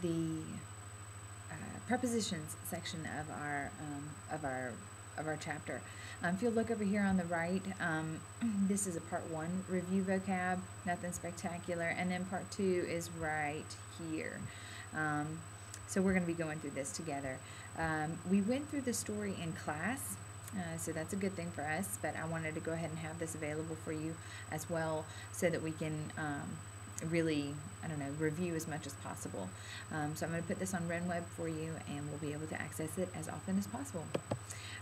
the prepositions section of our chapter. If you'll look over here on the right, this is a part 1 review vocab, nothing spectacular, and then part 2 is right here. So we're going to be going through this together. We went through the story in class, so that's a good thing for us, but I wanted to go ahead and have this available for you as well so that we can really, review as much as possible. So I'm going to put this on RenWeb for you, and we'll be able to access it as often as possible.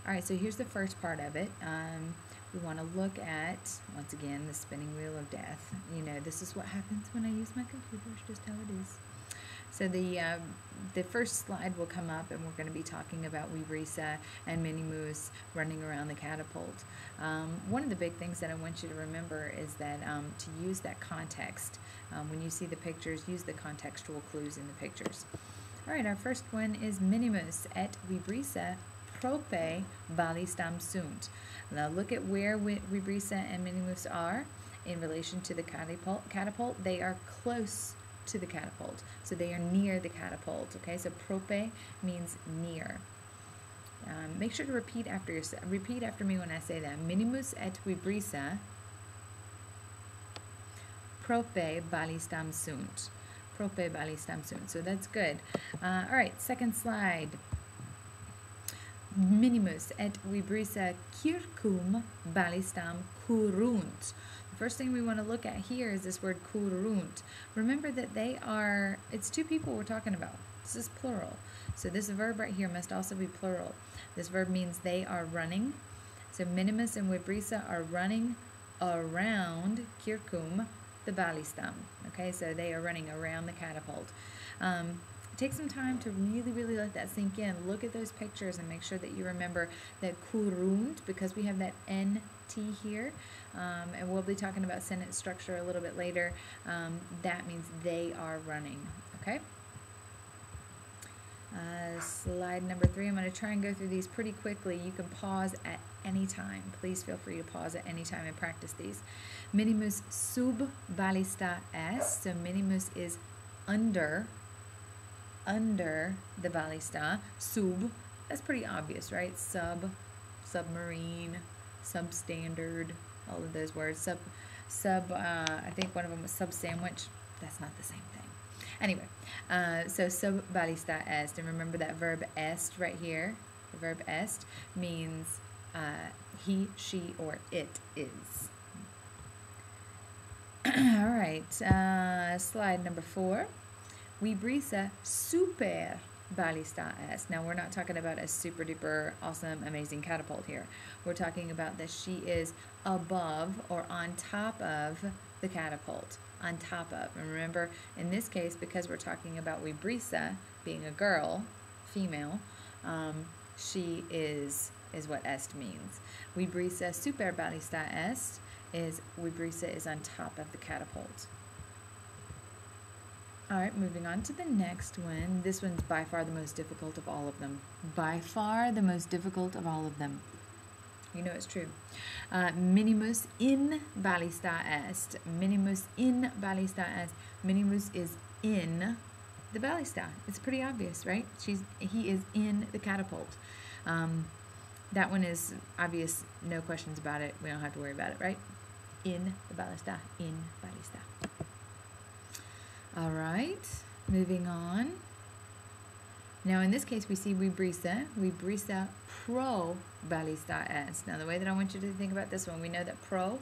All right, so here's the first part of it. We want to look at, once again, the spinning wheel of death. You know, this is what happens when I use my computer. It's just how it is. So the first slide will come up, and we're going to be talking about Wibrisa and Minimus running around the catapult. One of the big things that I want you to remember is that to use that context. When you see the pictures, use the contextual clues in the pictures. All right, our first one is Minimus et Wibrisa prope ballistam sunt. Now look at where Wibrisa and Minimus are in relation to the catapult. They are close to the catapult, so they are near the catapult. Okay, so prope means near. Make sure to repeat after me when I say that. Minimus et Wibrisa prope ballistam sunt. Prope ballistam sunt. So that's good. All right, second slide. Minimus et Wibrisa circum ballistam curunt. First thing we want to look at here is this word curunt. Remember that it's two people we're talking about. This is plural. So this verb right here must also be plural. This verb means they are running. So Minimus and Wibrisa are running around circum, the ballistam. Okay, so they are running around the catapult. Take some time to really, really let that sink in. Look at those pictures and make sure that you remember that curunt, because we have that NT here, and we'll be talking about sentence structure a little bit later. That means they are running, okay? Slide number 3. I'm going to try and go through these pretty quickly. You can pause at any time. Please feel free to pause at any time and practice these. Minimus sub ballista est. So Minimus is under the ballista. Sub, that's pretty obvious, right? Submarine, substandard, all of those words. I think one of them was sub-sandwich. That's not the same thing. Anyway, so sub ballista est, and remember that verb est right here. The verb est means he, she, or it is. All right, slide number 4. Wibrisa super ballista est. Now we're not talking about a super duper awesome amazing catapult here. We're talking about that she is above or on top of the catapult. On top of. And remember, in this case, because we're talking about Wibrisa being a girl, female, she is what est means. Wibrisa super ballista est is Wibrisa is on top of the catapult. All right, moving on to the next one. This one's by far the most difficult of all of them. By far the most difficult of all of them. You know it's true. Minimus in ballista est. Minimus in ballista est. Minimus is in the ballista. It's pretty obvious, right? He is in the catapult. That one is obvious. No questions about it. We don't have to worry about it, right? In the ballista. In ballista. All right, moving on. Now in this case we see Wibrisa pro ballista est. Now the way that I want you to think about this one, we know that pro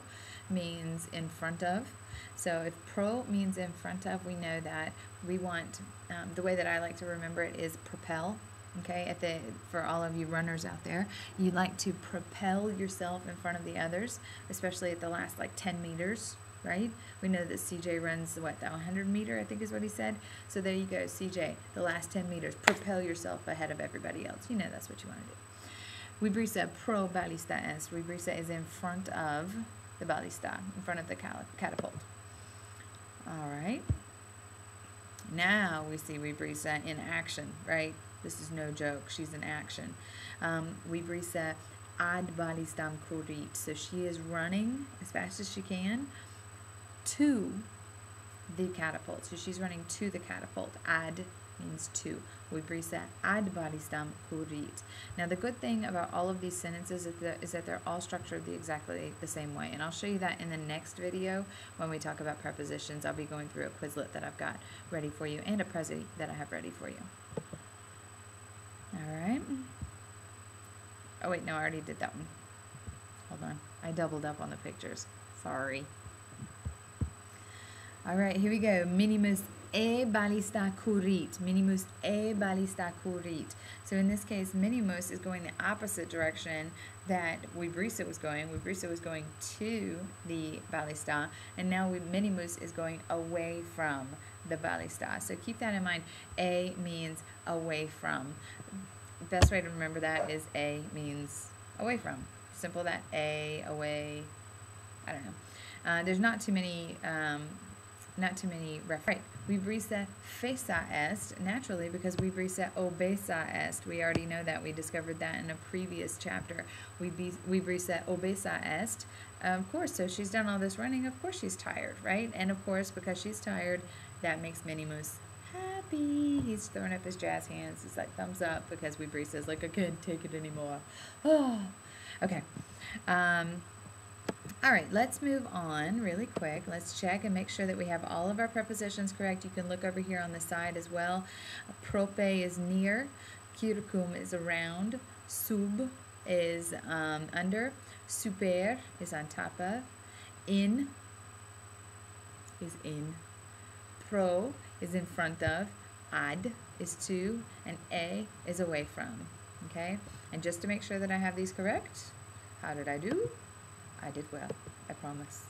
means in front of. So if pro means in front of, we know that we want, the way that I like to remember it is propel. Okay, for all of you runners out there, you like to propel yourself in front of the others, especially at the last like 10 meters. Right? We know that CJ runs, the 100 meter, I think is what he said. So there you go, CJ, the last 10 meters, propel yourself ahead of everybody else. You know that's what you want to do. Wibrisa pro ballista est. Wibrisa is in front of the ballista, in front of the catapult. All right. Now we see Wibrisa in action, right? This is no joke. She's in action. Wibrisa ad ballistam curit. So she is running as fast as she can to the catapult. So she's running to the catapult. Ad means two. Vibrisa ad balistam kurit. Now the good thing about all of these sentences is that they're all structured exactly the same way. And I'll show you that in the next video when we talk about prepositions. I'll be going through a Quizlet that I've got ready for you and a Prezi that I have ready for you. All right. Oh wait, no, I already did that one. Hold on. I doubled up on the pictures. Sorry. All right, here we go. Minimus e balista kurit. Minimus e balista kurit. So in this case, Minimus is going the opposite direction that Vibrisa was going. Vibrisa was going to the balista, and now Minimus is going away from the balista. So keep that in mind. A means away from. Best way to remember that is A means away from. Simple that. A, away, I don't know. There's not too many references. Right. Vibrisa fesa est, naturally, because Vibrisa obesa est. We already know that. We discovered that in a previous chapter. Vibrisa obesa est. Of course, so she's done all this running. Of course she's tired, right? And of course, because she's tired, that makes Minimus happy. He's throwing up his jazz hands. He's like, thumbs up, because Vibrisa's like, I can't take it anymore. Oh, okay. All right, let's move on really quick. Let's check and make sure that we have all of our prepositions correct. You can look over here on the side as well. Prope is near. Circum is around. Sub is under. Super is on top of. In is in. Pro is in front of. Ad is to. And a is away from. Okay? And just to make sure that I have these correct, how did I do? I did well, I promise.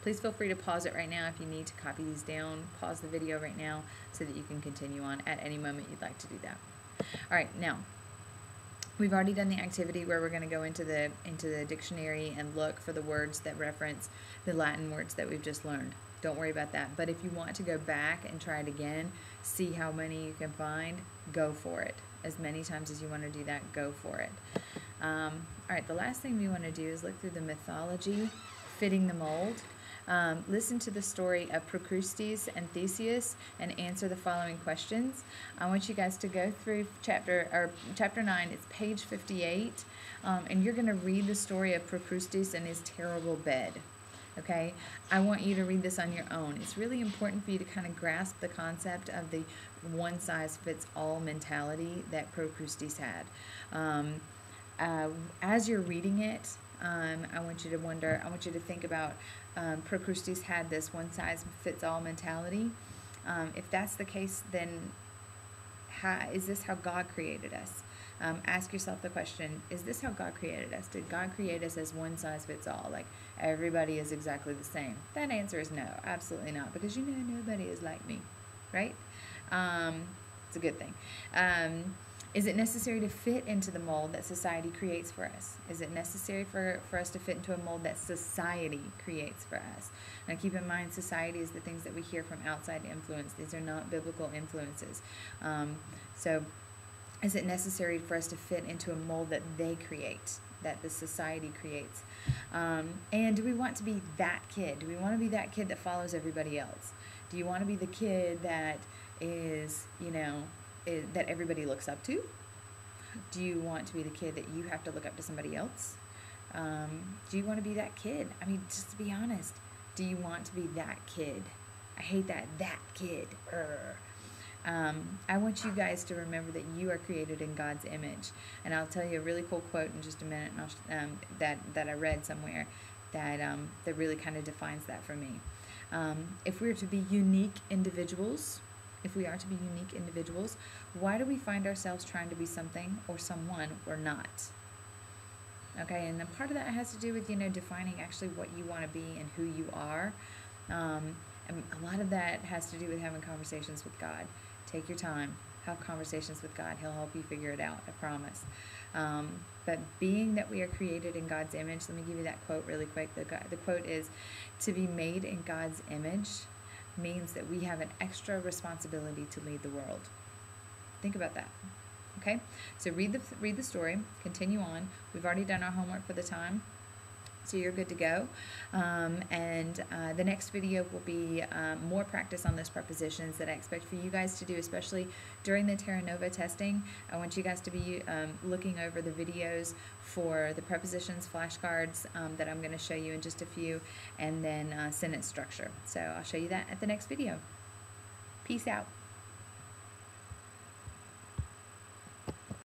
Please feel free to pause it right now if you need to copy these down. Pause the video right now so that you can continue on at any moment you'd like to do that. All right, now, we've already done the activity where we're going to go into the dictionary and look for the words that reference the Latin words that we've just learned. Don't worry about that. But if you want to go back and try it again, see how many you can find, go for it. As many times as you want to do that, go for it. All right, the last thing we want to do is look through the mythology, fitting the mold. Listen to the story of Procrustes and Theseus and answer the following questions. I want you guys to go through chapter 9. It's page 58, and you're going to read the story of Procrustes and his terrible bed. Okay, I want you to read this on your own. It's really important for you to kind of grasp the concept of the one-size-fits-all mentality that Procrustes had. As you're reading it, I want you to think about Procrustes had this one-size-fits-all mentality. If that's the case, then is this how God created us? Ask yourself the question, is this how God created us? Did God create us as one size fits all? Like everybody is exactly the same? That answer is no, absolutely not, because you know nobody is like me, right? It's a good thing. Is it necessary to fit into the mold that society creates for us? Is it necessary for us to fit into a mold that society creates for us? Now keep in mind, society is the things that we hear from outside influence. These are not biblical influences. So is it necessary for us to fit into a mold that they create, that the society creates? And do we want to be that kid? Do we want to be that kid that follows everybody else? Do you want to be the kid that is, that everybody looks up to? Do you want to be the kid that you have to look up to somebody else? Do you want to be that kid? I mean, just to be honest, do you want to be that kid? I hate that kid. I want you guys to remember that you are created in God's image. And I'll tell you a really cool quote in just a minute, and that I read somewhere that really kind of defines that for me. If we are to be unique individuals, why do we find ourselves trying to be something or someone we're not? Okay, and then part of that has to do with, defining actually what you want to be and who you are. And a lot of that has to do with having conversations with God. Take your time. Have conversations with God. He'll help you figure it out, I promise. But being that we are created in God's image, let me give you that quote really quick. The quote is, to be made in God's image means that we have an extra responsibility to lead the world. Think about that. Okay? So read the story. Continue on. We've already done our homework for the time. So you're good to go. The next video will be more practice on those prepositions that I expect for you guys to do, especially during the Terra Nova testing. I want you guys to be looking over the videos for the prepositions flashcards that I'm going to show you in just a few, and then sentence structure. So I'll show you that at the next video. Peace out.